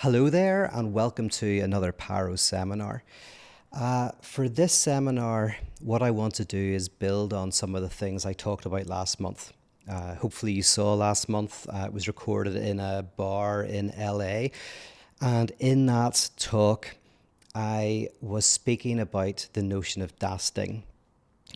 Hello there, and welcome to another Paro seminar. For this seminar, what I want to do is build on some of the things I talked about last month. Hopefully, you saw last month, it was recorded in a bar in LA. And in that talk, I was speaking about the notion of dasting.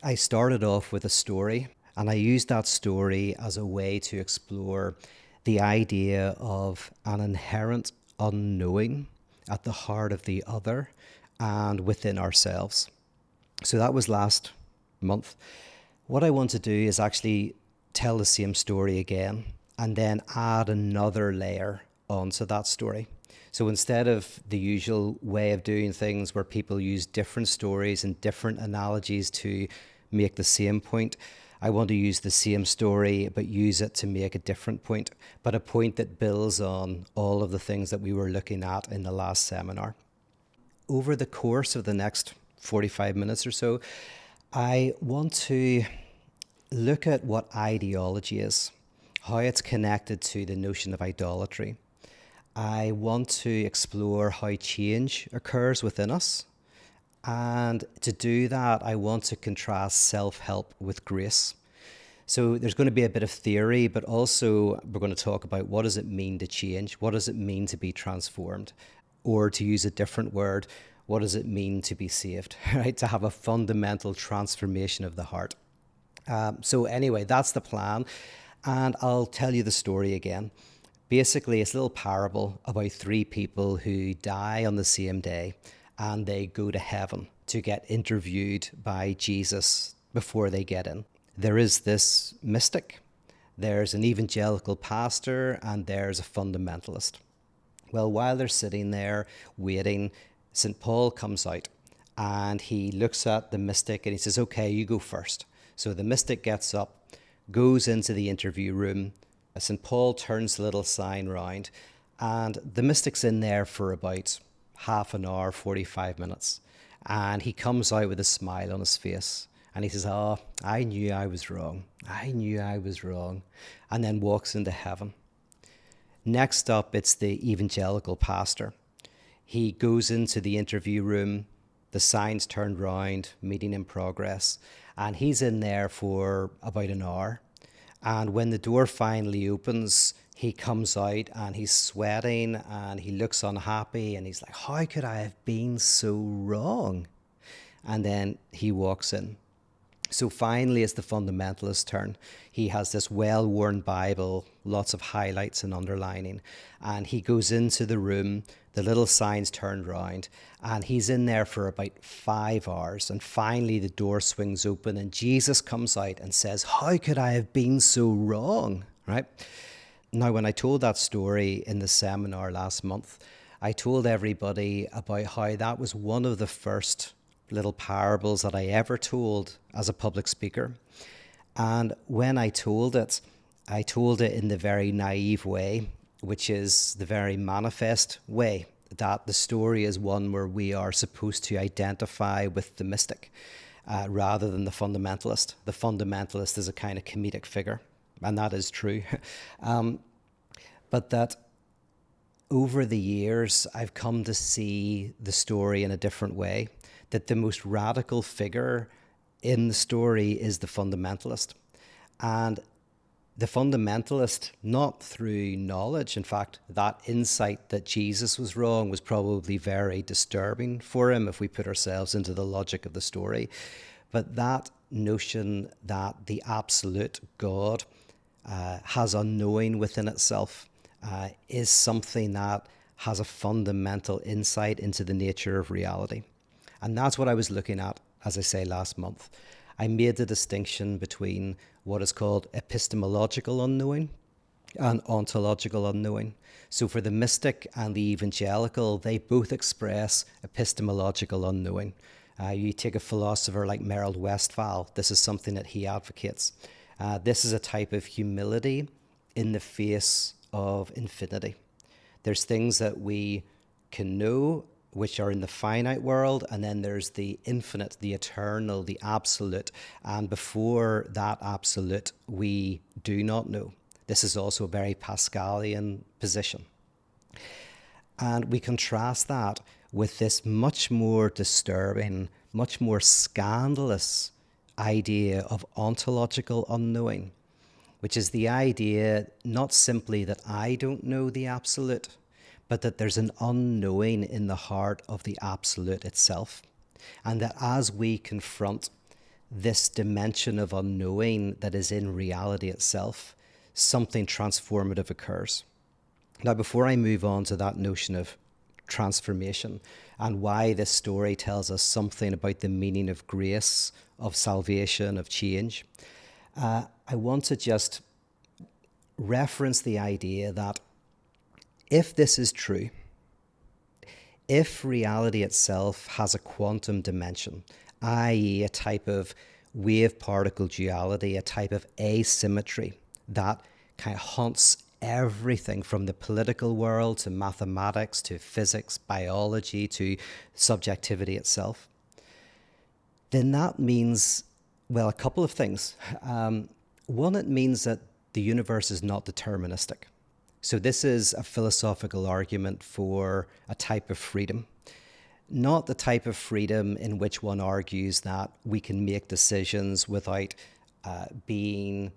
I started off with a story, and I used that story as a way to explore the idea of an inherent unknowing at the heart of the other and within ourselves. So that was last month. What I want to do is actually tell the same story again and then add another layer onto that story. So instead of the usual way of doing things where people use different stories and different analogies to make the same point, I want to use the same story but use it to make a different point, but a point that builds on all of the things that we were looking at in the last seminar. Over the course of the next 45 minutes or so, I want to look at what ideology is, how it's connected to the notion of idolatry. I want to explore how change occurs within us. And to do that, I want to contrast self-help with grace. So there's going to be a bit of theory, but also we're going to talk about what does it mean to change? What does it mean to be transformed? Or to use a different word, what does it mean to be saved, right? To have a fundamental transformation of the heart. So anyway, that's the plan. And I'll tell you the story again. Basically, it's a little parable about three people who die on the same day and they go to heaven to get interviewed by Jesus before they get in. There is this mystic, there's an evangelical pastor, and there's a fundamentalist. Well, while they're sitting there waiting, St. Paul comes out and he looks at the mystic and he says, okay, you go first. So the mystic gets up, goes into the interview room. St. Paul turns the little sign round, and the mystic's in there for about half an hour, 45 minutes. And he comes out with a smile on his face. And he says, oh, I knew I was wrong. I knew I was wrong. And then walks into heaven. Next up, it's the evangelical pastor. He goes into the interview room. The sign's turned round, meeting in progress. And he's in there for about an hour. And when the door finally opens, he comes out and he's sweating and he looks unhappy and he's like, how could I have been so wrong? And then he walks in. So finally, it's the fundamentalist's turn. He has this well-worn Bible, lots of highlights and underlining, and he goes into the room, the little sign's turned round, and he's in there for about 5 hours, and finally the door swings open and Jesus comes out and says, how could I have been so wrong, right? Now, when I told that story in the seminar last month, I told everybody about how that was one of the first little parables that I ever told as a public speaker. And when I told it in the very naive way, which is the very manifest way, that the story is one where we are supposed to identify with the mystic rather than the fundamentalist. The fundamentalist is a kind of comedic figure, and that is true. But that over the years, I've come to see the story in a different way, that the most radical figure in the story is the fundamentalist. And the fundamentalist, not through knowledge, in fact, that insight that Jesus was wrong was probably very disturbing for him if we put ourselves into the logic of the story. But that notion that the absolute God has unknowing within itself is something that has a fundamental insight into the nature of reality. And that's what I was looking at, as I say, last month. I made the distinction between what is called epistemological unknowing and ontological unknowing. So for the mystic and the evangelical, they both express epistemological unknowing. You take a philosopher like Merrill Westphal, this is something that he advocates. This is a type of humility in the face of infinity. There's things that we can know which are in the finite world, and then there's the infinite, the eternal, the absolute. And before that absolute, we do not know. This is also a very Pascalian position. And we contrast that with this much more disturbing, much more scandalous idea of ontological unknowing, which is the idea not simply that I don't know the absolute, but that there's an unknowing in the heart of the absolute itself. And that as we confront this dimension of unknowing that is in reality itself, something transformative occurs. Now, before I move on to that notion of transformation and why this story tells us something about the meaning of grace, of salvation, of change, I want to just reference the idea that if this is true, if reality itself has a quantum dimension, i.e. a type of wave-particle duality, a type of asymmetry that kind of haunts everything from the political world to mathematics to physics, biology to subjectivity itself, then that means, well, a couple of things. One, it means that the universe is not deterministic. So this is a philosophical argument for a type of freedom, not the type of freedom in which one argues that we can make decisions without being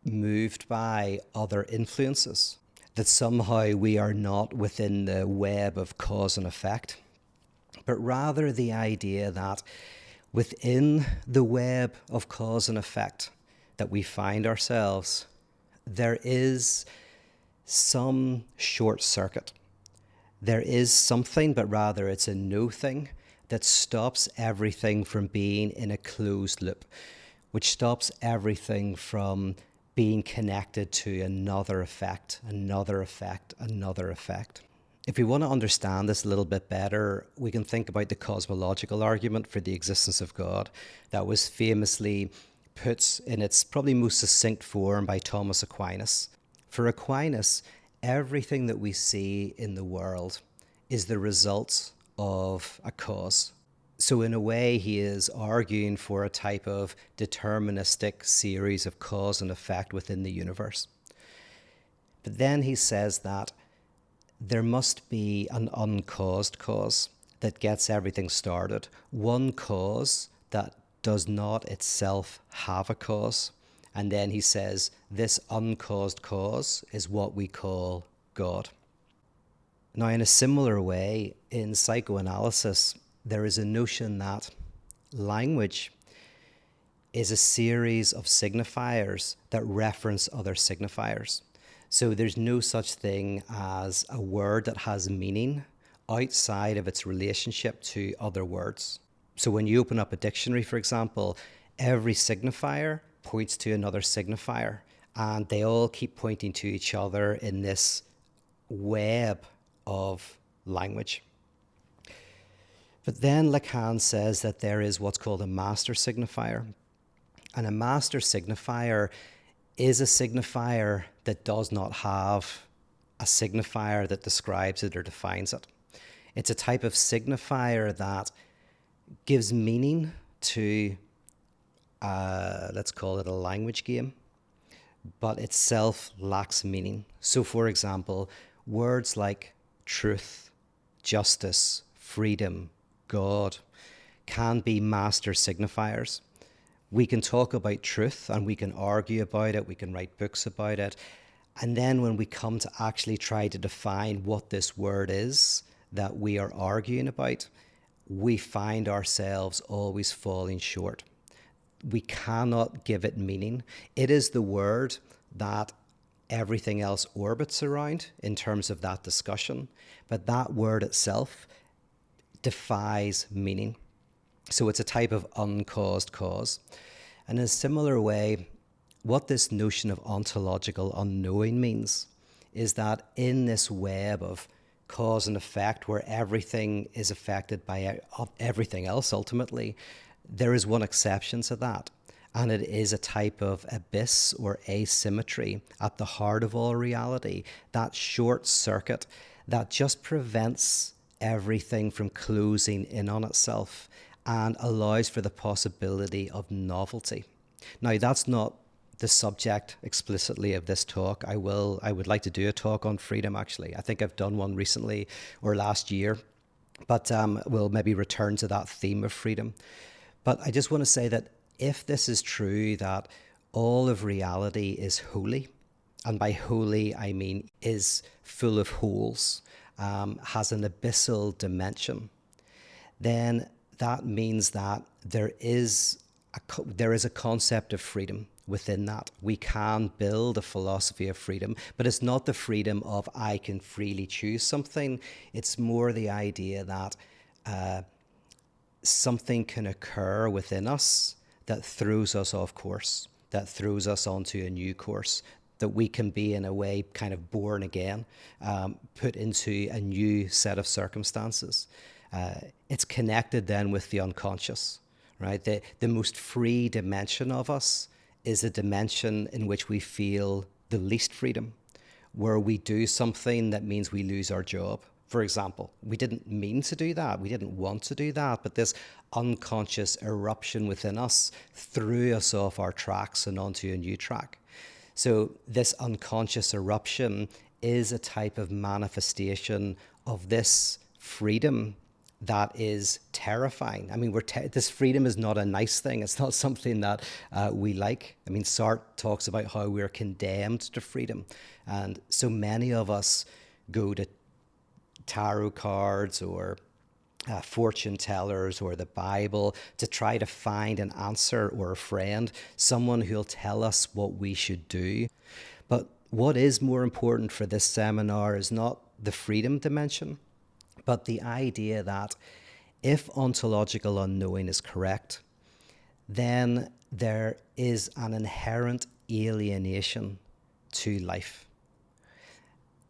moved by other influences, that somehow we are not within the web of cause and effect, but rather the idea that within the web of cause and effect that we find ourselves, there is some short circuit. There is something, but rather it's a no thing that stops everything from being in a closed loop, which stops everything from being connected to another effect, another effect, another effect. If we want to understand this a little bit better, we can think about the cosmological argument for the existence of God that was famously put in its probably most succinct form by Thomas Aquinas. For Aquinas, everything that we see in the world is the result of a cause. So in a way, he is arguing for a type of deterministic series of cause and effect within the universe. But then he says that there must be an uncaused cause that gets everything started. One cause that does not itself have a cause. And then he says this uncaused cause is what we call God. Now, in a similar way, in psychoanalysis, there is a notion that language is a series of signifiers that reference other signifiers. So there's no such thing as a word that has meaning outside of its relationship to other words. So when you open up a dictionary, for example, every signifier points to another signifier, and they all keep pointing to each other in this web of language. But then Lacan says that there is what's called a master signifier. And a master signifier is a signifier that does not have a signifier that describes it or defines it. It's a type of signifier that gives meaning to, let's call it a language game, but itself lacks meaning. So for example, words like truth, justice, freedom, God can be master signifiers. We can talk about truth and we can argue about it, we can write books about it. And then when we come to actually try to define what this word is that we are arguing about, we find ourselves always falling short. We cannot give it meaning. It is the word that everything else orbits around in terms of that discussion, but that word itself defies meaning. So it's a type of uncaused cause. And in a similar way, what this notion of ontological unknowing means is that in this web of cause and effect, where everything is affected by everything else ultimately, there is one exception to that. And it is a type of abyss or asymmetry at the heart of all reality, that short circuit that just prevents everything from closing in on itself and allows for the possibility of novelty. Now, that's not the subject explicitly of this talk. I would like to do a talk on freedom, actually. I think I've done one recently or last year, but we'll maybe return to that theme of freedom. But I just want to say that if this is true, that all of reality is holy, and by holy I mean is full of holes, has an abyssal dimension, then that means that there is a concept of freedom within that. We can build a philosophy of freedom, but it's not the freedom of I can freely choose something. It's more the idea that something can occur within us that throws us off course, that throws us onto a new course, that we can be in a way kind of born again, put into a new set of circumstances. It's connected then with the unconscious, right? The most free dimension of us is a dimension in which we feel the least freedom, where we do something that means we lose our job. For example, we didn't mean to do that. We didn't want to do that. But this unconscious eruption within us threw us off our tracks and onto a new track. So this unconscious eruption is a type of manifestation of this freedom that is terrifying. I mean, this freedom is not a nice thing. It's not something that we like. I mean, Sartre talks about how we're condemned to freedom. And so many of us go to tarot cards or fortune tellers or the Bible to try to find an answer or a friend, someone who'll tell us what we should do. But what is more important for this seminar is not the freedom dimension, but the idea that if ontological unknowing is correct, then there is an inherent alienation to life.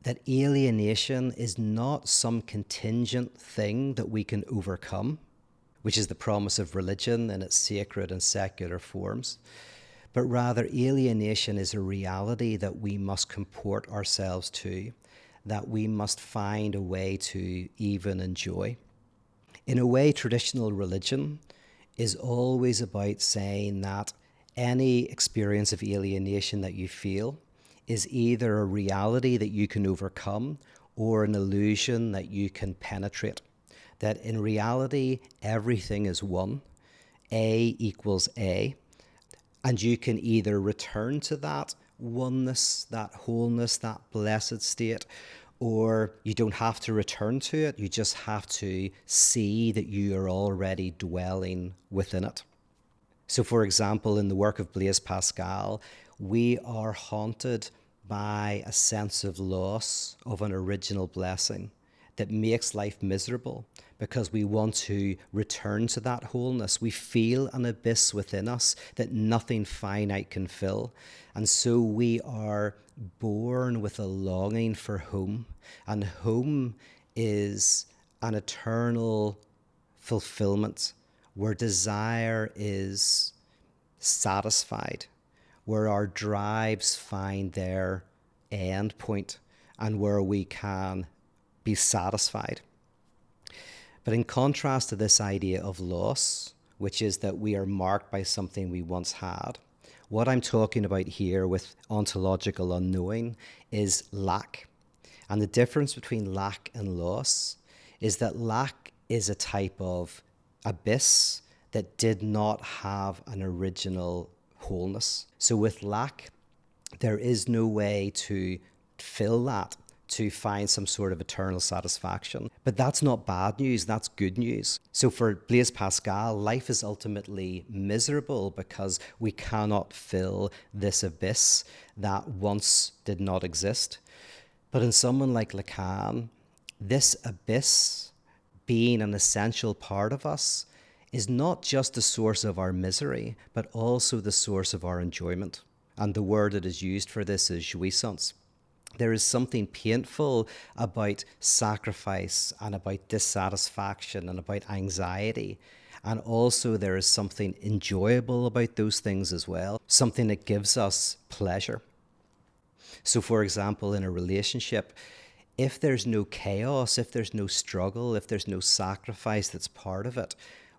That alienation is not some contingent thing that we can overcome, which is the promise of religion in its sacred and secular forms, but rather alienation is a reality that we must comport ourselves to, that we must find a way to even enjoy. In a way, traditional religion is always about saying that any experience of alienation that you feel is either a reality that you can overcome or an illusion that you can penetrate. That in reality, everything is one. A equals A. And you can either return to that oneness, that wholeness, that blessed state, or you don't have to return to it. You just have to see that you are already dwelling within it. So, for example, in the work of Blaise Pascal, we are haunted by a sense of loss of an original blessing that makes life miserable because we want to return to that wholeness. We feel an abyss within us that nothing finite can fill. And so we are born with a longing for home. And home is an eternal fulfillment where desire is satisfied, where our drives find their end point and where we can be satisfied. But in contrast to this idea of loss, which is that we are marked by something we once had, what I'm talking about here with ontological unknowing is lack. And the difference between lack and loss is that lack is a type of abyss that did not have an original wholeness. So with lack, there is no way to fill that, to find some sort of eternal satisfaction. But that's not bad news, that's good news. So for Blaise Pascal, life is ultimately miserable because we cannot fill this abyss that once did not exist. But in someone like Lacan, this abyss being an essential part of us is not just the source of our misery, but also the source of our enjoyment. And the word that is used for this is jouissance. There is something painful about sacrifice and about dissatisfaction and about anxiety. And also there is something enjoyable about those things as well, something that gives us pleasure. So for example, in a relationship, if there's no chaos, if there's no struggle, if there's no sacrifice that's part of it,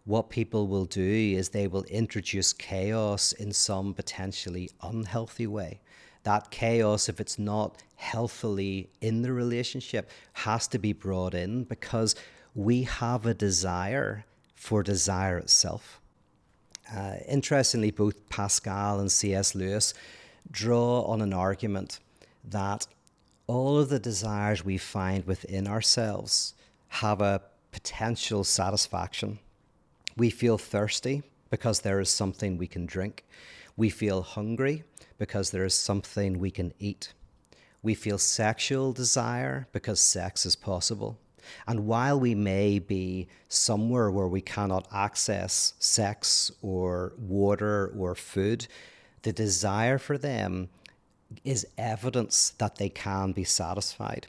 what people will do is they will introduce chaos in some potentially unhealthy way. That chaos, if it's not healthily in the relationship, has to be brought in because we have a desire for desire itself. Interestingly, both Pascal and C.S. Lewis draw on an argument that all of the desires we find within ourselves have a potential satisfaction. We feel thirsty because there is something we can drink. We feel hungry because there is something we can eat. We feel sexual desire because sex is possible. And while we may be somewhere where we cannot access sex or water or food, the desire for them is evidence that they can be satisfied.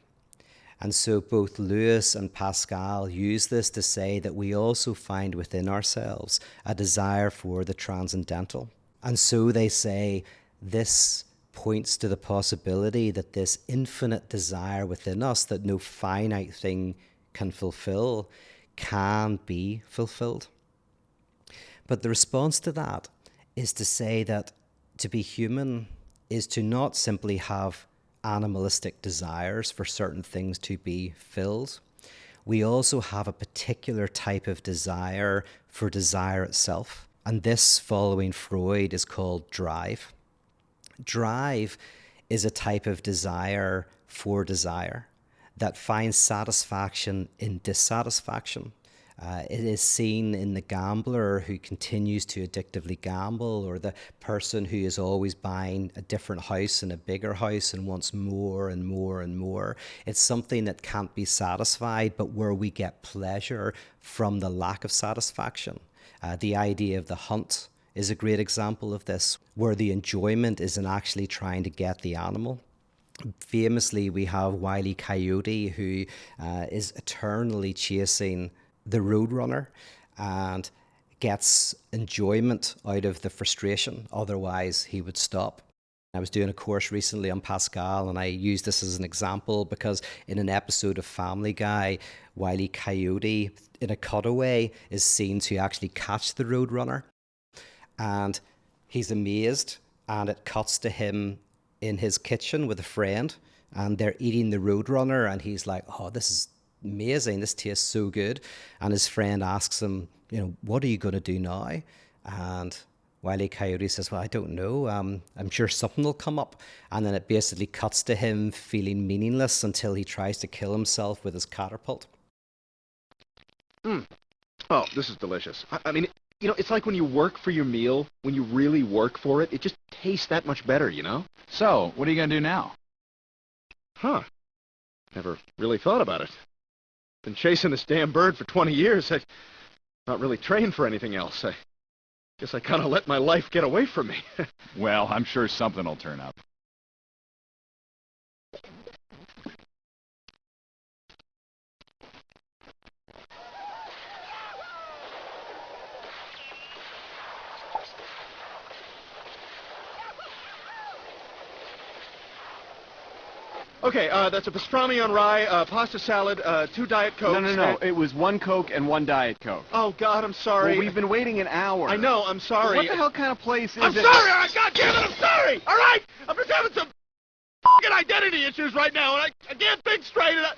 And so both Lewis and Pascal use this to say that we also find within ourselves a desire for the transcendental. And so they say this points to the possibility that this infinite desire within us that no finite thing can fulfill can be fulfilled. But the response to that is to say that to be human is to not simply have animalistic desires for certain things to be filled. We also have a particular type of desire for desire itself. And this, following Freud, is called drive. Drive is a type of desire for desire that finds satisfaction in dissatisfaction. It is seen in the gambler who continues to addictively gamble, or the person who is always buying a different house and a bigger house and wants more and more and more. It's something that can't be satisfied, but where we get pleasure from the lack of satisfaction. The idea of the hunt is a great example of this, where the enjoyment isn't actually trying to get the animal. Famously, we have Wile E. Coyote, who is eternally chasing the roadrunner and gets enjoyment out of the frustration. Otherwise, he would stop. I was doing a course recently on Pascal, and I used this as an example because in an episode of Family Guy, Wile E. Coyote, in a cutaway, is seen to actually catch the roadrunner. And he's amazed, and it cuts to him in his kitchen with a friend, and they're eating the roadrunner, and he's like, oh, this is amazing, this tastes so good. And his friend asks him, what are you going to do now? And Wile E. Coyote says, well, I don't know. I'm sure something will come up. And then it basically cuts to him feeling meaningless until he tries to kill himself with his catapult. Oh, this is delicious. I mean, it's like when you work for your meal, when you really work for it, it just tastes that much better, So, what are you going to do now? Huh. Never really thought about it. Been chasing this damn bird for 20 years. I'm not really trained for anything else. I guess I kind of let my life get away from me. Well, I'm sure something will turn up. Okay, that's a pastrami on rye, pasta salad, 2 Diet Cokes. No. It was 1 Coke and 1 Diet Coke. Oh, God, I'm sorry. Well, we've been waiting an hour. I know, I'm sorry. What the hell kind of place is it? I'm sorry! God damn it, I'm sorry! All right? I'm just having some f***ing identity issues right now, and I can't think straight, and I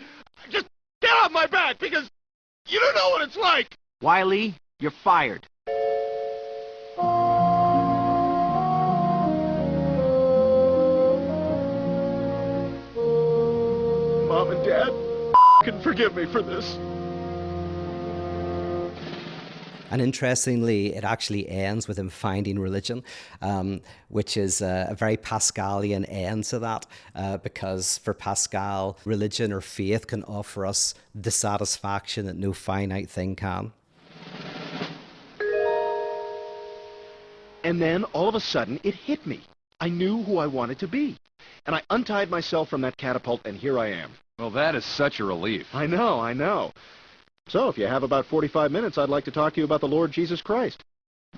just get off my back, because you don't know what it's like! Wiley, you're fired. Mom and Dad, can forgive me for this. And interestingly, it actually ends with him finding religion, which is a very Pascalian end to that, because for Pascal, religion or faith can offer us the satisfaction that no finite thing can. And then, all of a sudden, it hit me. I knew who I wanted to be. And I untied myself from that catapult, and here I am. Well, that is such a relief. I know. So, if you have about 45 minutes, I'd like to talk to you about the Lord Jesus Christ.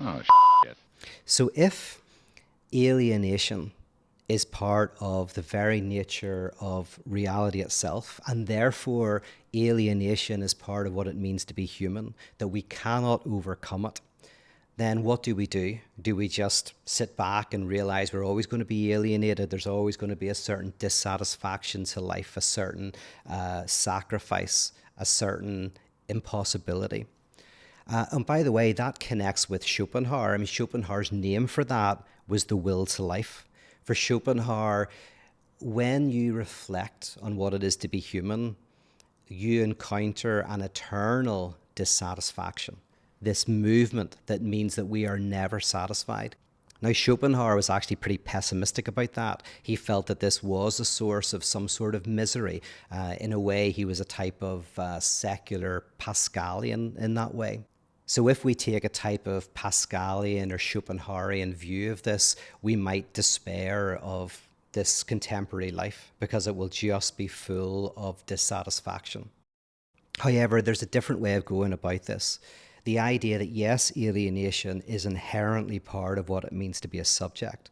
Oh, shit. So if alienation is part of the very nature of reality itself, and therefore alienation is part of what it means to be human, that we cannot overcome it, then what do? Do we just sit back and realize we're always going to be alienated? There's always going to be a certain dissatisfaction to life, a certain sacrifice, a certain impossibility. And by the way, that connects with Schopenhauer. I mean, Schopenhauer's name for that was the will to life. For Schopenhauer, when you reflect on what it is to be human, you encounter an eternal dissatisfaction, this movement that means that we are never satisfied. Now, Schopenhauer was actually pretty pessimistic about that. He felt that this was a source of some sort of misery. In a way, he was a type of secular Pascalian in that way. So if we take a type of Pascalian or Schopenhauerian view of this, we might despair of this contemporary life because it will just be full of dissatisfaction. However, there's a different way of going about this. The idea that yes, alienation is inherently part of what it means to be a subject,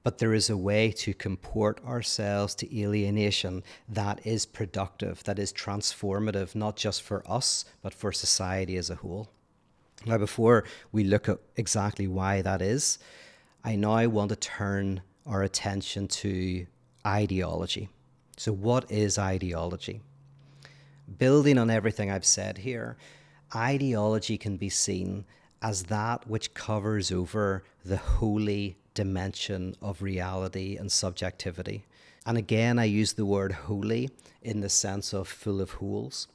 but there is a way to comport ourselves to alienation that is productive, that is transformative, not just for us, but for society as a whole. Now, before we look at exactly why that is, I now want to turn our attention to ideology. So what is ideology? Building on everything I've said here, ideology can be seen as that which covers over the holy dimension of reality and subjectivity. And again, I use the word holy in the sense of full of holes,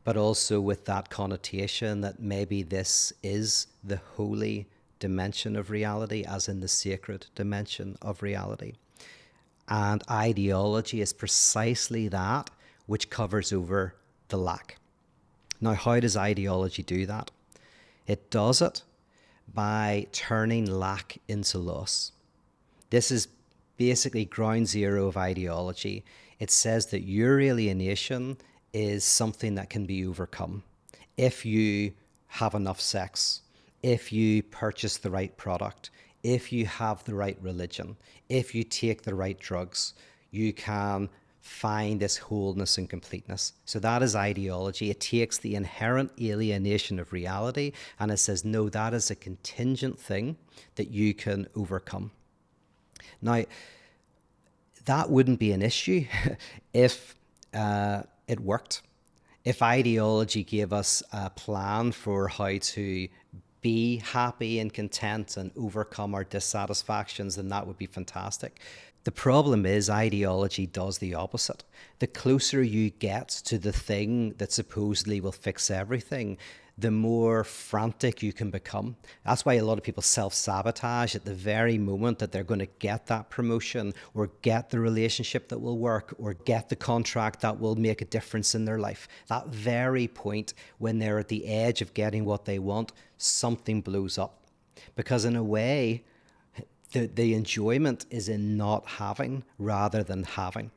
but also with that connotation that maybe this is the holy dimension of reality, as in the sacred dimension of reality. And ideology is precisely that which covers over the lack. Now, how does ideology do that? It does it by turning lack into loss. This is basically ground zero of ideology. It says that your alienation is something that can be overcome if you have enough sex, if you purchase the right product, if you have the right religion, if you take the right drugs, you can find this wholeness and completeness. So that is ideology. It takes the inherent alienation of reality and it says, no, that is a contingent thing that you can overcome. Now, that wouldn't be an issue if it worked. If ideology gave us a plan for how to be happy and content and overcome our dissatisfactions, then that would be fantastic. The problem is ideology does the opposite. The closer you get to the thing that supposedly will fix everything, the more frantic you can become. That's why a lot of people self-sabotage at the very moment that they're going to get that promotion or get the relationship that will work or get the contract that will make a difference in their life. That very point when they're at the edge of getting what they want, something blows up. Because in a way, the enjoyment is in not having rather than having.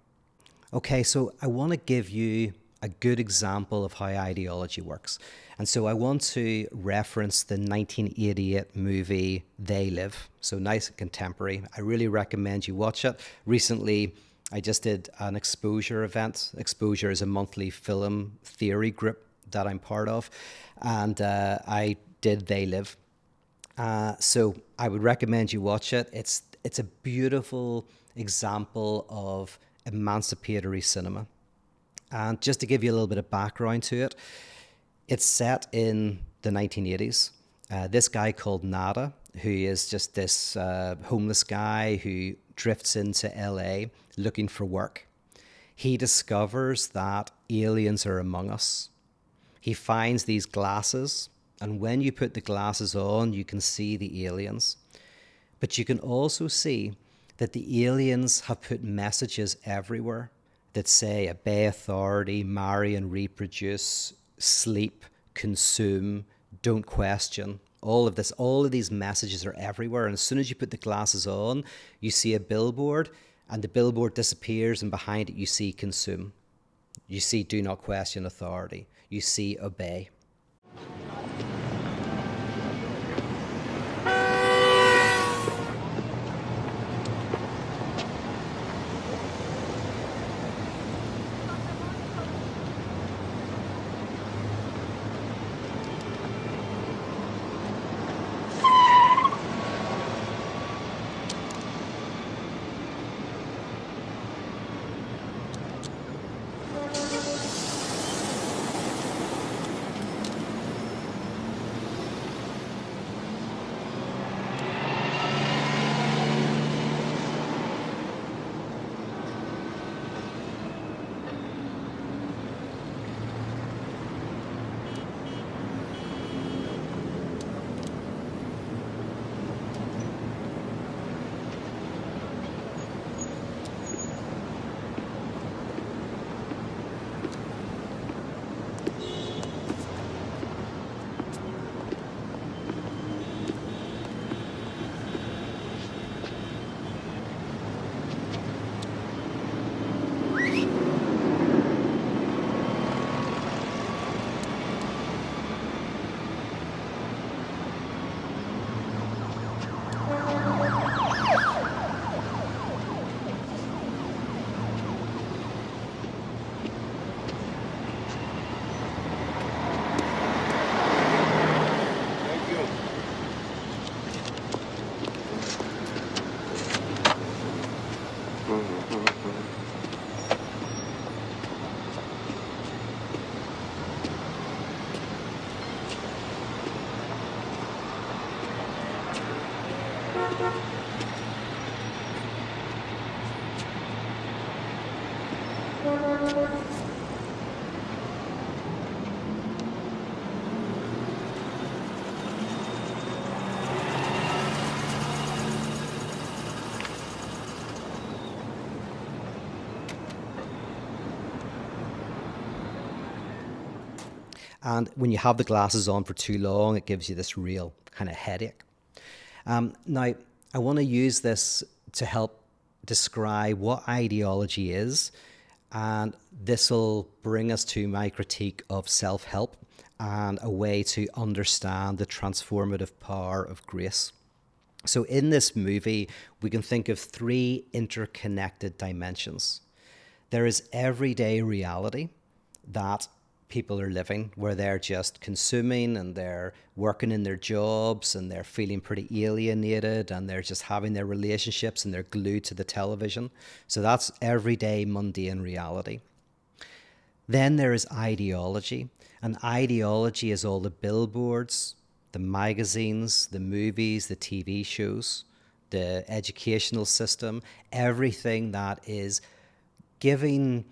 Okay, so I want to give you a good example of how ideology works. And so I want to reference the 1988 movie They Live. So nice and contemporary. I really recommend you watch it. Recently, I just did an Exposure event. Exposure is a monthly film theory group that I'm part of. And I did They Live. So I would recommend you watch it. It's a beautiful example of emancipatory cinema. And just to give you a little bit of background to it, it's set in the 1980s. This guy called Nada, who is just this homeless guy who drifts into LA looking for work. He discovers that aliens are among us. He finds these glasses, and when you put the glasses on, you can see the aliens. But you can also see that the aliens have put messages everywhere that say obey authority, marry and reproduce, sleep, consume, don't question. All of these messages are everywhere. And as soon as you put the glasses on, you see a billboard and the billboard disappears and behind it you see consume. You see do not question authority. You see obey. And when you have the glasses on for too long, it gives you this real kind of headache. Now, I want to use this to help describe what ideology is, and this will bring us to my critique of self-help and a way to understand the transformative power of grace. So in this movie, we can think of three interconnected dimensions. There is everyday reality that people are living, where they're just consuming and they're working in their jobs and they're feeling pretty alienated and they're just having their relationships and they're glued to the television. So that's everyday mundane reality. Then there is ideology, and ideology is all the billboards, the magazines, the movies, the TV shows, the educational system, everything that is giving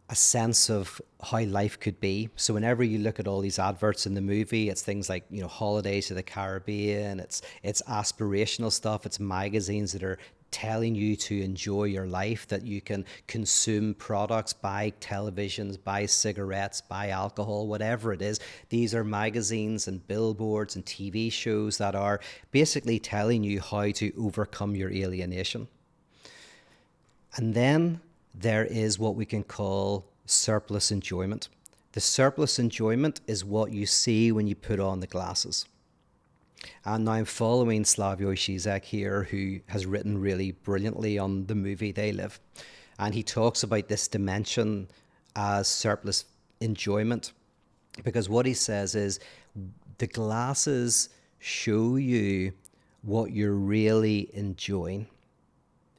a sense of how life could be. So whenever you look at all these adverts in the movie, it's things like, you know, holidays to the Caribbean, it's aspirational stuff, it's magazines that are telling you to enjoy your life, that you can consume products, buy televisions, buy cigarettes, buy alcohol, whatever it is. These are magazines and billboards and TV shows that are basically telling you how to overcome your alienation. And then there is what we can call surplus enjoyment. The surplus enjoyment is what you see when you put on the glasses. And now I'm following Slavoj Žižek here, who has written really brilliantly on the movie They Live. And he talks about this dimension as surplus enjoyment, because what he says is the glasses show you what you're really enjoying.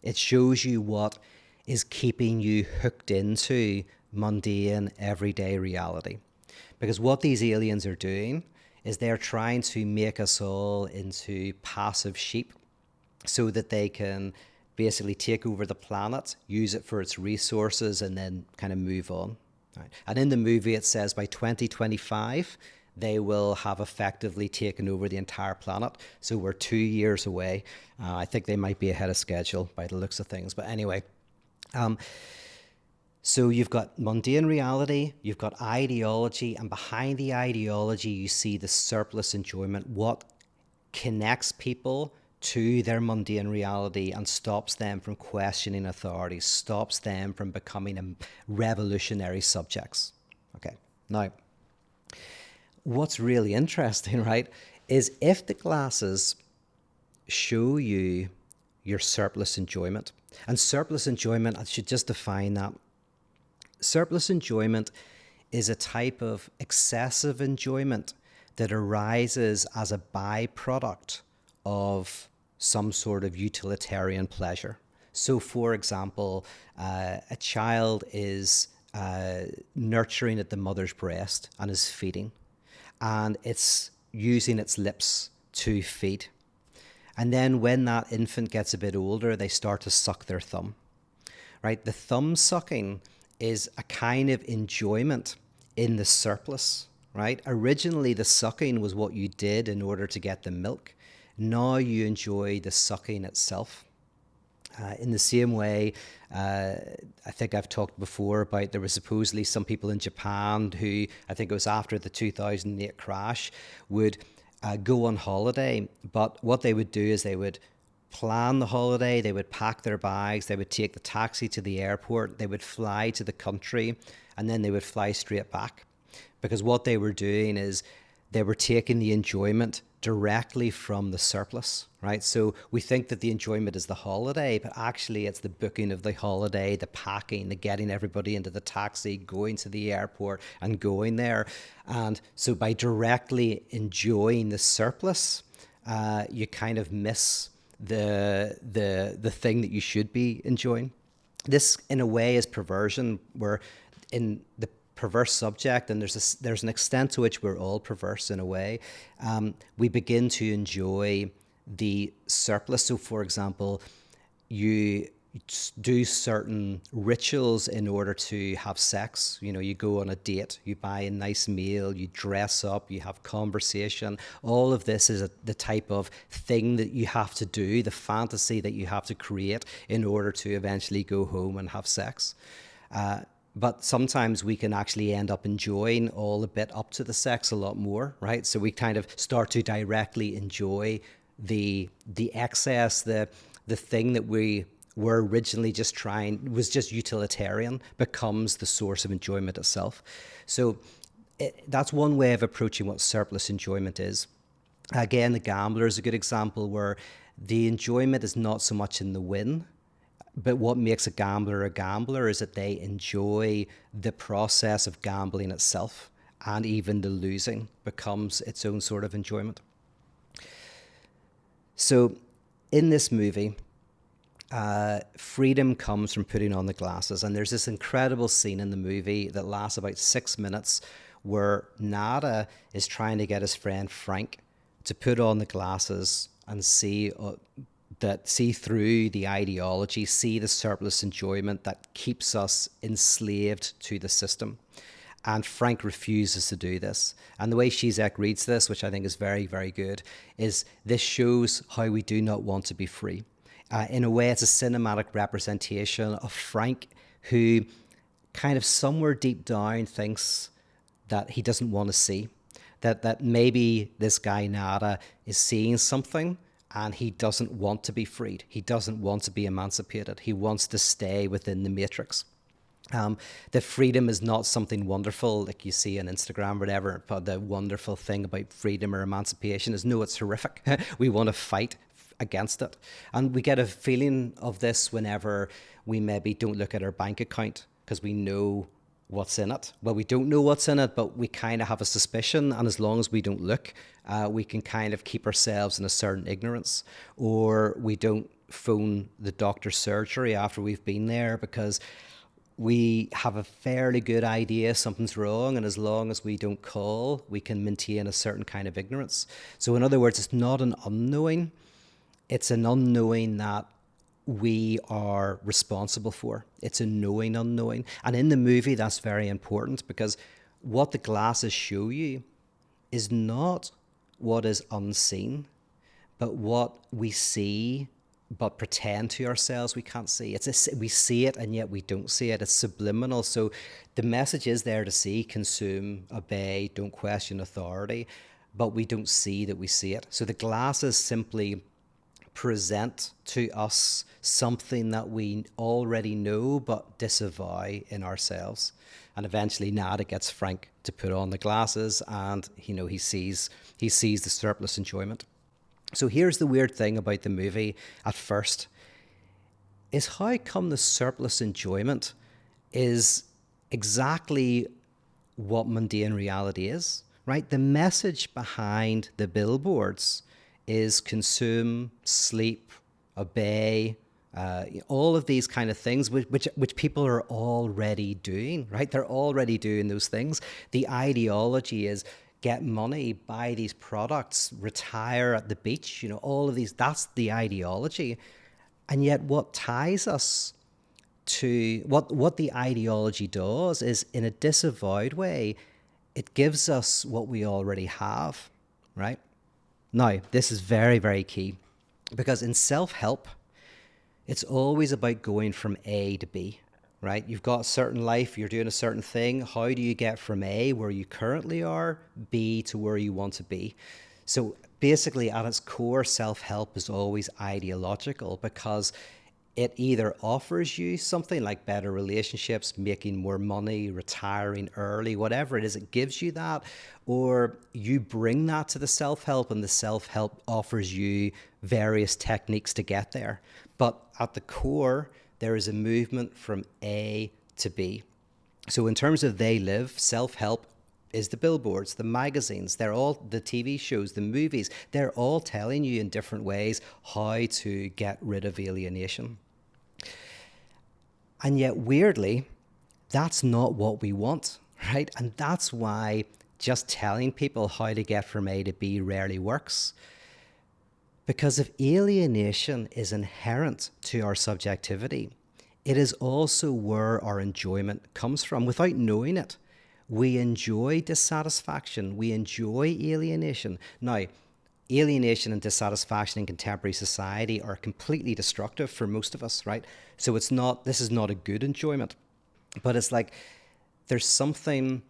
It shows you what is keeping you hooked into mundane, everyday reality. Because what these aliens are doing is they're trying to make us all into passive sheep so that they can basically take over the planet, use it for its resources, and then kind of move on. Right. And in the movie, it says by 2025, they will have effectively taken over the entire planet. So we're 2 years away. I think they might be ahead of schedule by the looks of things. But anyway, so you've got mundane reality, you've got ideology, and behind the ideology, you see the surplus enjoyment, what connects people to their mundane reality and stops them from questioning authority, stops them from becoming revolutionary subjects. Okay, now, what's really interesting, right, is if the glasses show you your surplus enjoyment, and surplus enjoyment, I should just define that. Surplus enjoyment is a type of excessive enjoyment that arises as a byproduct of some sort of utilitarian pleasure. So, for example, a child is nurturing at the mother's breast and is feeding, and it's using its lips to feed. And then when that infant gets a bit older, they start to suck their thumb, right? The thumb sucking is a kind of enjoyment in the surplus, right? Originally, the sucking was what you did in order to get the milk. Now you enjoy the sucking itself. In the same way, I think I've talked before about there were supposedly some people in Japan who, I think it was after the 2008 crash, would go on holiday, but what they would do is they would plan the holiday, they would pack their bags, they would take the taxi to the airport, they would fly to the country, and then they would fly straight back. Because what they were doing is they were taking the enjoyment directly from the surplus, right? So we think that the enjoyment is the holiday, but actually it's the booking of the holiday, the packing, the getting everybody into the taxi, going to the airport and going there. And so by directly enjoying the surplus, you kind of miss the thing that you should be enjoying. This, in a way, is perversion, where in the perverse subject, and there's an extent to which we're all perverse in a way, we begin to enjoy the surplus. So, for example, you do certain rituals in order to have sex. You know, you go on a date, you buy a nice meal, you dress up, you have conversation. All of this is the type of thing that you have to do, the fantasy that you have to create in order to eventually go home and have sex. But sometimes we can actually end up enjoying all the bit up to the sex a lot more, right? So we kind of start to directly enjoy the excess, the thing that we were originally just trying, was just utilitarian, becomes the source of enjoyment itself. So that's one way of approaching what surplus enjoyment is. Again, the gambler is a good example where the enjoyment is not so much in the win, but what makes a gambler is that they enjoy the process of gambling itself, and even the losing becomes its own sort of enjoyment. So in this movie, freedom comes from putting on the glasses. And there's this incredible scene in the movie that lasts about 6 minutes where Nada is trying to get his friend Frank to put on the glasses and see through the ideology, see the surplus enjoyment that keeps us enslaved to the system. And Frank refuses to do this. And the way Zizek reads this, which I think is very, very good, is this shows how we do not want to be free. In a way, it's a cinematic representation of Frank, who kind of somewhere deep down thinks that he doesn't want to see, that maybe this guy Nada is seeing something and he doesn't want to be freed. He doesn't want to be emancipated. He wants to stay within the matrix. That freedom is not something wonderful like you see on Instagram or whatever, but the wonderful thing about freedom or emancipation is, no, it's horrific. We want to fight against it. And we get a feeling of this whenever we maybe don't look at our bank account because we know what's in it. Well, we don't know what's in it, but we kind of have a suspicion. And as long as we don't look, we can kind of keep ourselves in a certain ignorance. Or we don't phone the doctor's surgery after we've been there because we have a fairly good idea something's wrong, and as long as we don't call, we can maintain a certain kind of ignorance. So in other words, it's not an unknowing, it's an unknowing that we are responsible for. It's a knowing unknowing. And in the movie, that's very important, because what the glasses show you is not what is unseen, but what we see but pretend to ourselves we can't see. We see it and yet we don't see it. It's subliminal. So the message is there to see: consume, obey, don't question authority, but we don't see that we see it. So the glasses simply present to us something that we already know but disavow in ourselves. And eventually Nada gets Frank to put on the glasses, and he sees the surplus enjoyment. So here's the weird thing about the movie at first, is how come the surplus enjoyment is exactly what mundane reality is, right? The message behind the billboards is consume, sleep, obey, all of these kind of things, which people are already doing, right? They're already doing those things. The ideology is get money, buy these products, retire at the beach, all of these, that's the ideology. And yet what ties us to, what the ideology does is, in a disavowed way, it gives us what we already have, right? Now, this is very, very key, because in self-help, it's always about going from A to B, right? You've got a certain life, you're doing a certain thing. How do you get from A, where you currently are, B to where you want to be? So basically, at its core, self-help is always ideological, because it either offers you something like better relationships, making more money, retiring early, whatever it is, it gives you that, or you bring that to the self-help, and the self-help offers you various techniques to get there. But at the core, there is a movement from A to B. So in terms of they live, self-help is the billboards, the magazines, they're all the TV shows, the movies, they're all telling you in different ways how to get rid of alienation. And yet, weirdly, that's not what we want, right? And that's why just telling people how to get from A to B rarely works. Because if alienation is inherent to our subjectivity, it is also where our enjoyment comes from. Without knowing it, we enjoy dissatisfaction, we enjoy alienation. Now, alienation and dissatisfaction in contemporary society are completely destructive for most of us, right? So this is not a good enjoyment, but it's like there's something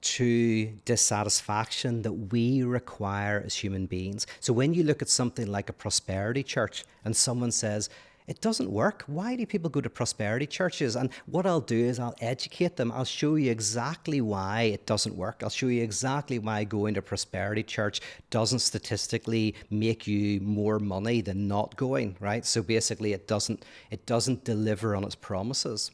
to dissatisfaction that we require as human beings. So when you look at something like a prosperity church and someone says, it doesn't work. Why do people go to prosperity churches? And what I'll do is I'll educate them. I'll show you exactly why it doesn't work. I'll show you exactly why going to prosperity church doesn't statistically make you more money than not going, right? So basically it doesn't deliver on its promises.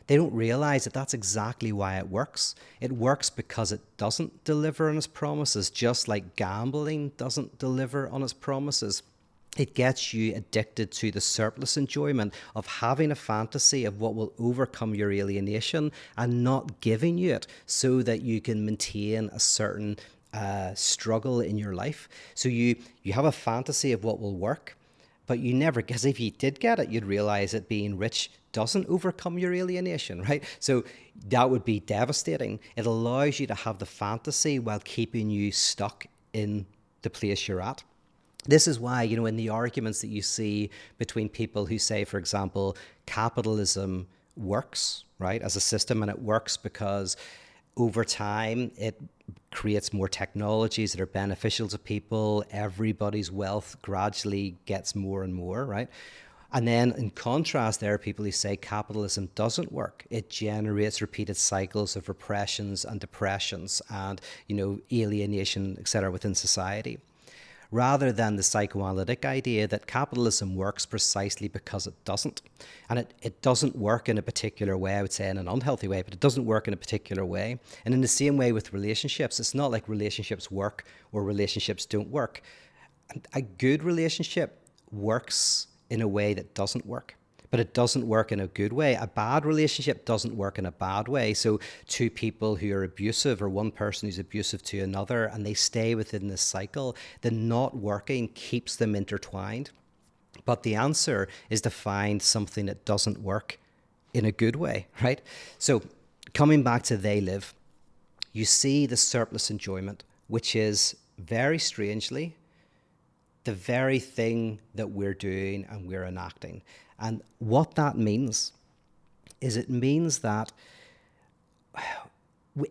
They don't realize that that's exactly why it works. It works because it doesn't deliver on its promises, just like gambling doesn't deliver on its promises. It gets you addicted to the surplus enjoyment of having a fantasy of what will overcome your alienation and not giving you it so that you can maintain a certain struggle in your life. So you have a fantasy of what will work, but you never, because if you did get it, you'd realize that being rich doesn't overcome your alienation, right? So that would be devastating. It allows you to have the fantasy while keeping you stuck in the place you're at. This is why, in the arguments that you see between people who say, for example, capitalism works, right, as a system, and it works because over time it creates more technologies that are beneficial to people. Everybody's wealth gradually gets more and more, right? And then in contrast, there are people who say capitalism doesn't work. It generates repeated cycles of repressions and depressions and, alienation, etc., within society. Rather than the psychoanalytic idea that capitalism works precisely because it doesn't. And it doesn't work in a particular way, I would say in an unhealthy way, but it doesn't work in a particular way. And in the same way with relationships, it's not like relationships work or relationships don't work. A good relationship works in a way that doesn't work. But it doesn't work in a good way. A bad relationship doesn't work in a bad way. So two people who are abusive or one person who's abusive to another and they stay within this cycle, the not working keeps them intertwined. But the answer is to find something that doesn't work in a good way, right? So coming back to They Live, you see the surplus enjoyment, which is very strangely the very thing that we're doing and we're enacting. And what that means is it means that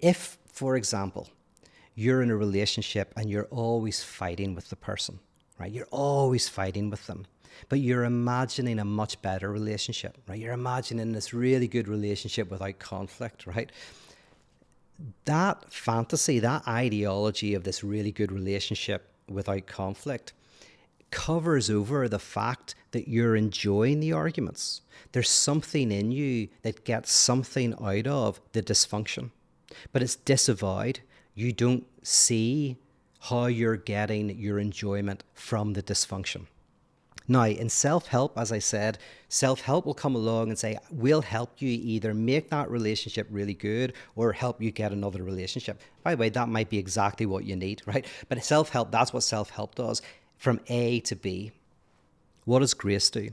if, for example, you're in a relationship and you're always fighting with the person, right? You're always fighting with them, but you're imagining a much better relationship, right? You're imagining this really good relationship without conflict, right? That fantasy, that ideology of this really good relationship without conflict covers over the fact that you're enjoying the arguments. There's something in you that gets something out of the dysfunction, but it's disavowed. You don't see how you're getting your enjoyment from the dysfunction. Now, in self-help, as I said, self-help will come along and say, we'll help you either make that relationship really good or help you get another relationship. By the way, that might be exactly what you need, right? But self-help, that's what self-help does. From A to B. What does grace do?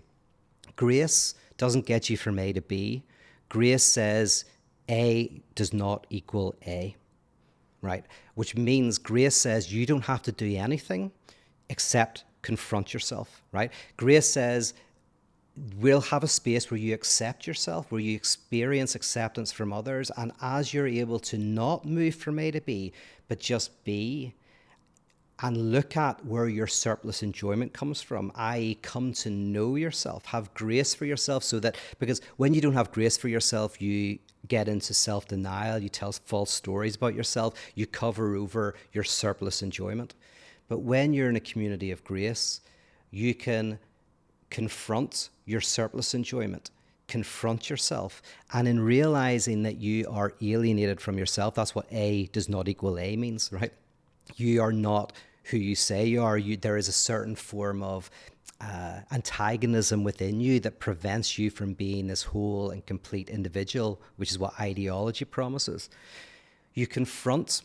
Grace doesn't get you from A to B. Grace says A does not equal A, right? Which means grace says you don't have to do anything except confront yourself, right? Grace says we'll have a space where you accept yourself, where you experience acceptance from others, and as you're able to not move from A to B, but just be, and look at where your surplus enjoyment comes from, i.e. come to know yourself, have grace for yourself, so that, because when you don't have grace for yourself, you get into self-denial, you tell false stories about yourself, you cover over your surplus enjoyment. But when you're in a community of grace, you can confront your surplus enjoyment, confront yourself, and in realizing that you are alienated from yourself, that's what A does not equal A means, right? You are not who you say you are. There is a certain form of antagonism within you that prevents you from being this whole and complete individual, which is what ideology promises. You confront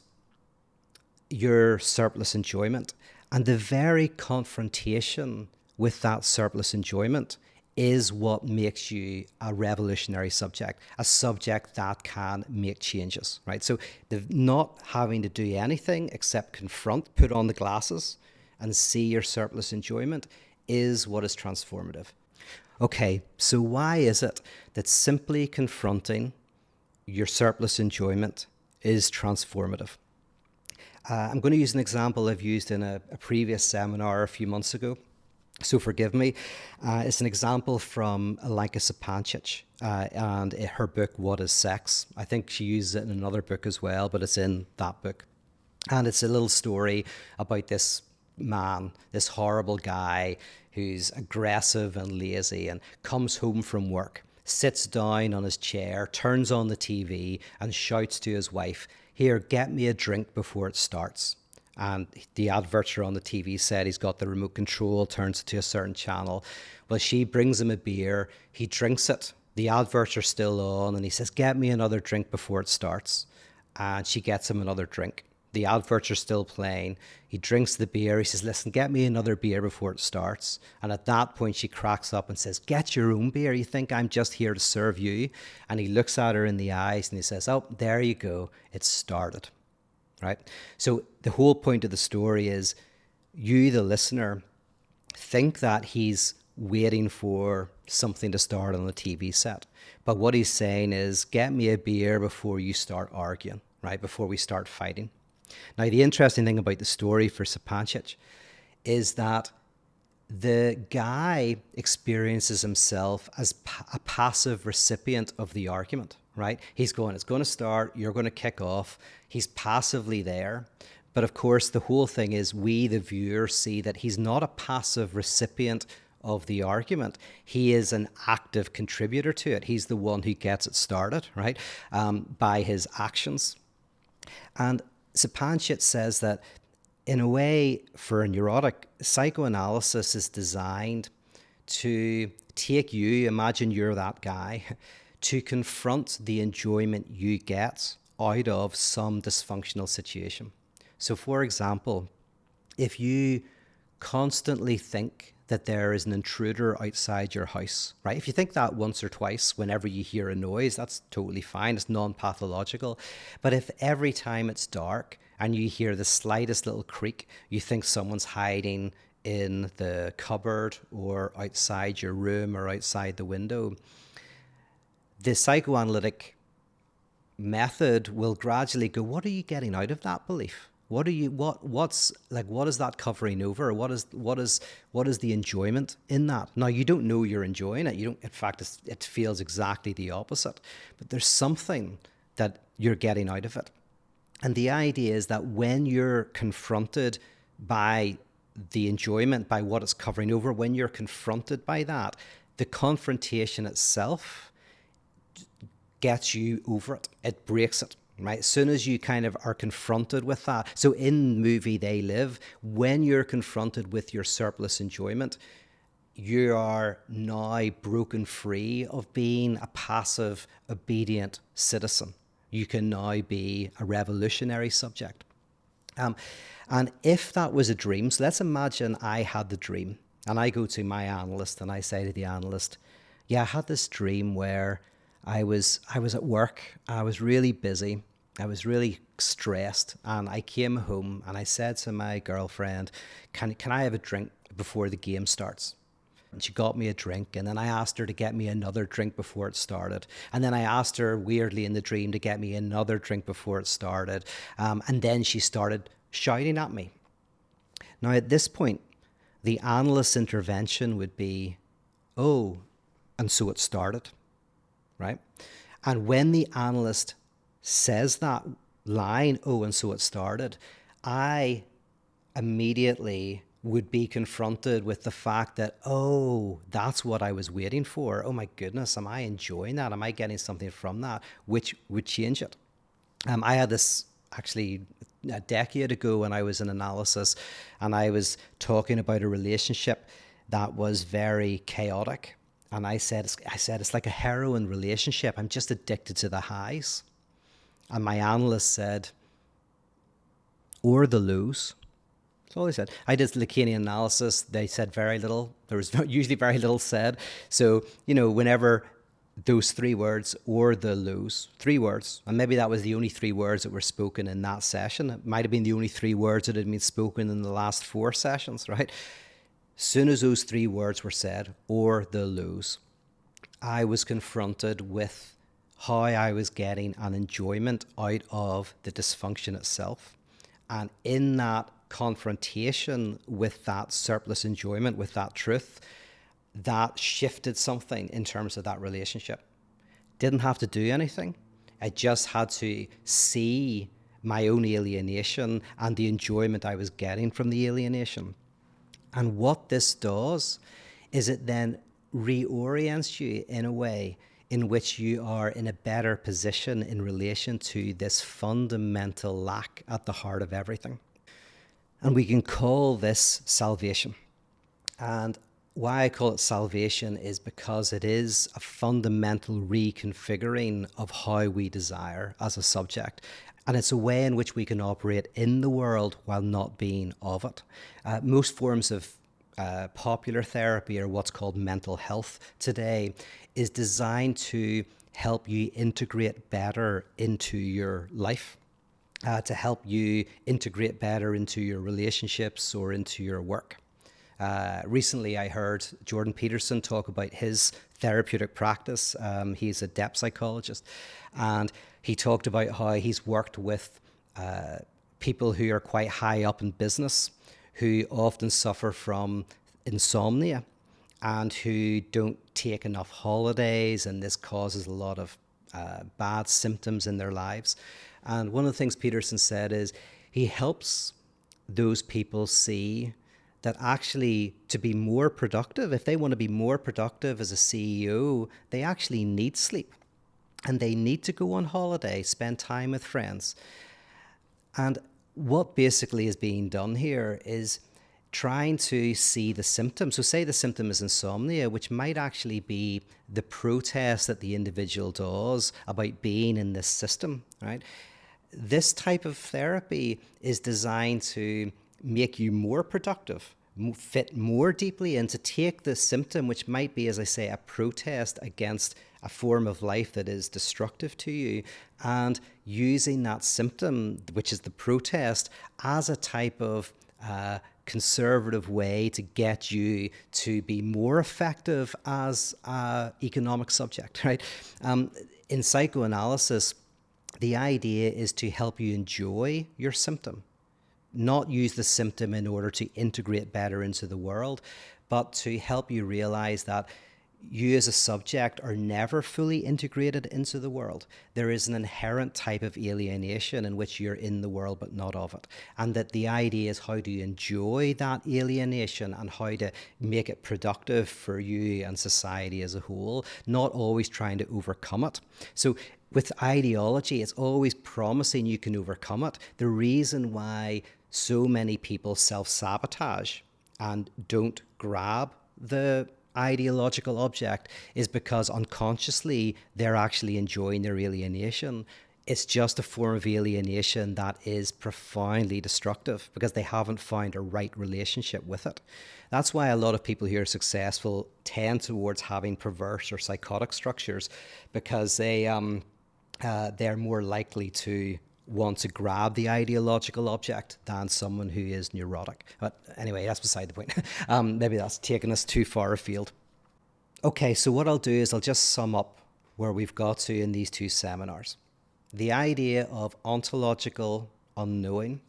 your surplus enjoyment, And the very confrontation with that surplus enjoyment is what makes you a revolutionary subject, a subject that can make changes, right? So the not having to do anything except confront, put on the glasses and see your surplus enjoyment is what is transformative. Okay, so why is it that simply confronting your surplus enjoyment is transformative? I'm going to use an example I've used in a previous seminar a few months ago, so forgive me. It's an example from Alenka Sapancic and her book, What is Sex? I think she uses it in another book as well, but it's in that book. And it's a little story about this man, this horrible guy who's aggressive and lazy and comes home from work, sits down on his chair, turns on the TV and shouts to his wife, "Here, get me a drink before it starts." And the adverts are on the TV said he's got the remote control, turns it to a certain channel. Well, she brings him a beer, he drinks it, the adverts are still on, and he says, "Get me another drink before it starts." And she gets him another drink. The adverts are still playing. He drinks the beer. He says, "Listen, get me another beer before it starts." And at that point, she cracks up and says, "Get your own beer. You think I'm just here to serve you?" And he looks at her in the eyes and he says, "Oh, there you go. It started." Right? So the whole point of the story is you, the listener, think that he's waiting for something to start on the TV set. But what he's saying is, get me a beer before you start arguing, right? Before we start fighting. Now, the interesting thing about the story for Sapancic is that the guy experiences himself as a passive recipient of the argument, right? He's going, it's going to start, you're going to kick off. He's passively there. But of course, the whole thing is we, the viewer, see that he's not a passive recipient of the argument. He is an active contributor to it. He's the one who gets it started, right? By his actions. And Sapancic says that in a way, for a neurotic, psychoanalysis is designed to take you, imagine you're that guy, to confront the enjoyment you get out of some dysfunctional situation. So for example, if you constantly think that there is an intruder outside your house, right? If you think that once or twice whenever you hear a noise, that's totally fine. It's non-pathological. But if every time it's dark and you hear the slightest little creak, you think someone's hiding in the cupboard or outside your room or outside the window, the psychoanalytic method will gradually go, what are you getting out of that belief? What is that covering over? What is the enjoyment in that? Now, you don't know you're enjoying it. You don't, in fact, it feels exactly the opposite. But there's something that you're getting out of it. And the idea is that when you're confronted by the enjoyment, by what it's covering over, when you're confronted by that, the confrontation itself gets you over it. It breaks it. Right? As soon as you kind of are confronted with that. So in movie They Live, when you're confronted with your surplus enjoyment, you are now broken free of being a passive, obedient citizen. You can now be a revolutionary subject. And if that was a dream, so let's imagine I had the dream and I go to my analyst and I say to the analyst, yeah, I had this dream where I was at work, I was really busy, I was really stressed, and I came home and I said to my girlfriend, can I have a drink before the game starts? And she got me a drink, and then I asked her to get me another drink before it started. And then I asked her weirdly in the dream to get me another drink before it started. And then she started shouting at me. Now at this point, the analyst's intervention would be, oh, and so it started. Right? And when the analyst says that line, oh, and so it started, I immediately would be confronted with the fact that, oh, that's what I was waiting for. Oh my goodness, am I enjoying that? Am I getting something from that? Which would change it. I had this actually a decade ago when I was in analysis, and I was talking about a relationship that was very chaotic. And I said, it's like a heroin relationship. I'm just addicted to the highs. And my analyst said, or the lows. That's all they said. I did Lacanian analysis. They said very little. There was usually very little said. So, whenever those three words or the lose, three words, and maybe that was the only three words that were spoken in that session. It might have been the only three words that had been spoken in the last 4 sessions, right? Soon as those three words were said, or the lose, I was confronted with how I was getting an enjoyment out of the dysfunction itself. And in that confrontation with that surplus enjoyment, with that truth, that shifted something in terms of that relationship. Didn't have to do anything. I just had to see my own alienation and the enjoyment I was getting from the alienation. And what this does is it then reorients you in a way in which you are in a better position in relation to this fundamental lack at the heart of everything. And we can call this salvation. And why I call it salvation is because it is a fundamental reconfiguring of how we desire as a subject. And it's a way in which we can operate in the world while not being of it. Most forms of popular therapy, or what's called mental health today, is designed to help you integrate better into your life, to help you integrate better into your relationships or into your work. Recently, I heard Jordan Peterson talk about his therapeutic practice. He's a depth psychologist, and he talked about how he's worked with people who are quite high up in business, who often suffer from insomnia and who don't take enough holidays, and this causes a lot of bad symptoms in their lives. And one of the things Peterson said is he helps those people see that actually to be more productive, if they want to be more productive as a CEO, they actually need sleep. And they need to go on holiday, spend time with friends. And what basically is being done here is trying to see the symptom. So say the symptom is insomnia, which might actually be the protest that the individual does about being in this system, right? This type of therapy is designed to make you more productive, fit more deeply in, to take the symptom, which might be, as I say, a protest against a form of life that is destructive to you, and using that symptom, which is the protest, as a type of conservative way to get you to be more effective as an economic subject, right? In psychoanalysis, the idea is to help you enjoy your symptom, not use the symptom in order to integrate better into the world, but to help you realize that you as a subject are never fully integrated into the world. There is an inherent type of alienation in which you're in the world but not of it. And that the idea is how do you enjoy that alienation and how to make it productive for you and society as a whole, not always trying to overcome it. So with ideology, it's always promising you can overcome it. The reason why so many people self-sabotage and don't grab the ideological object is because unconsciously they're actually enjoying their alienation. It's just a form of alienation that is profoundly destructive because they haven't found a right relationship with it. That's why a lot of people who are successful tend towards having perverse or psychotic structures, because they're more likely to want to grab the ideological object than someone who is neurotic. But anyway, that's beside the point. Maybe that's taking us too far afield. Okay, so what I'll do is I'll just sum up where we've got to in these 2 seminars. The idea of ontological unknowing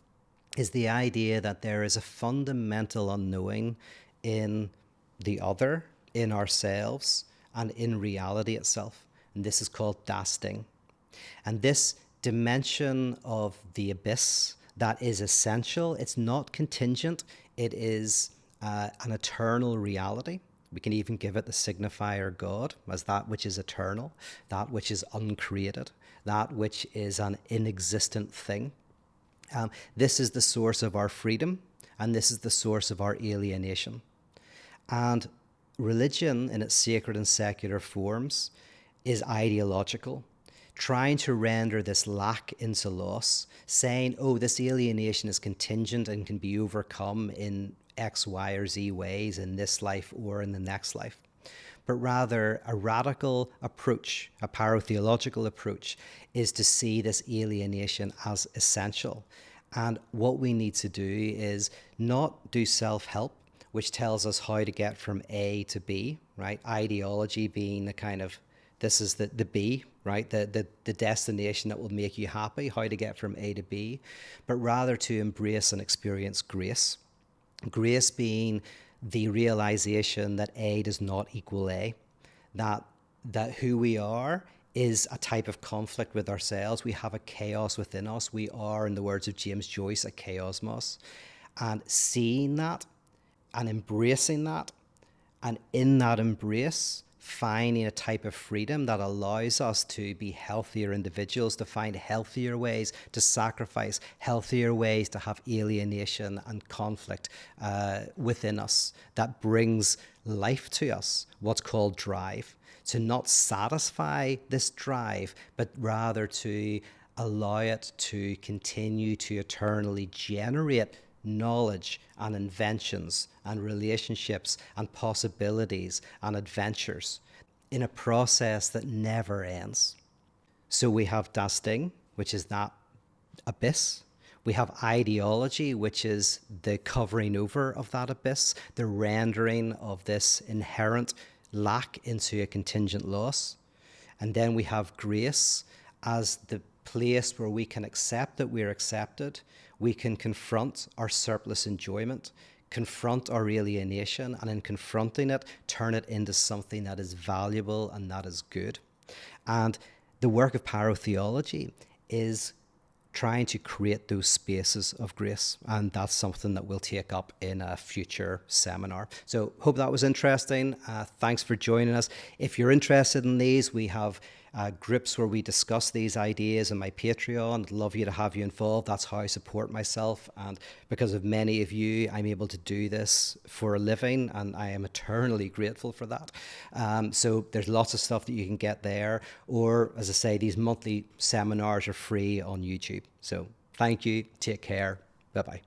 is the idea that there is a fundamental unknowing in the other, in ourselves, and in reality itself. And this is called Das Ding. And this dimension of the abyss that is essential, it's not contingent, it is an eternal reality. We can even give it the signifier God as that which is eternal, that which is uncreated, that which is an inexistent thing. This is the source of our freedom, and this is the source of our alienation. And religion in its sacred and secular forms is ideological, trying to render this lack into loss, saying, oh, this alienation is contingent and can be overcome in X, Y, or Z ways in this life or in the next life. But rather, a radical approach, a parotheological approach, is to see this alienation as essential. And what we need to do is not do self-help, which tells us how to get from A to B, right? Ideology being the kind of, this is the B, right? The destination that will make you happy, how to get from A to B, but rather to embrace and experience grace. Grace being the realization that A does not equal A, that who we are is a type of conflict with ourselves. We have a chaos within us. We are, in the words of James Joyce, a chaosmos. And seeing that and embracing that, and in that embrace, finding a type of freedom that allows us to be healthier individuals, to find healthier ways to sacrifice, healthier ways to have alienation and conflict within us, that brings life to us, what's called drive. To not satisfy this drive, but rather to allow it to continue to eternally generate knowledge and inventions and relationships and possibilities and adventures in a process that never ends. So we have Das Ding, which is that abyss. We have ideology, which is the covering over of that abyss, the rendering of this inherent lack into a contingent loss. And then we have grace as the place where we can accept that we're accepted. We can confront our surplus enjoyment, confront our alienation, and in confronting it, turn it into something that is valuable and that is good. And the work of parotheology is trying to create those spaces of grace. And that's something that we'll take up in a future seminar. So hope that was interesting. Thanks for joining us. If you're interested in these, we have groups where we discuss these ideas in my Patreon. I'd love you to have you involved. That's how I support myself. And because of many of you, I'm able to do this for a living, and I am eternally grateful for that. So there's lots of stuff that you can get there. Or, as I say, these monthly seminars are free on YouTube. So thank you. Take care. Bye-bye.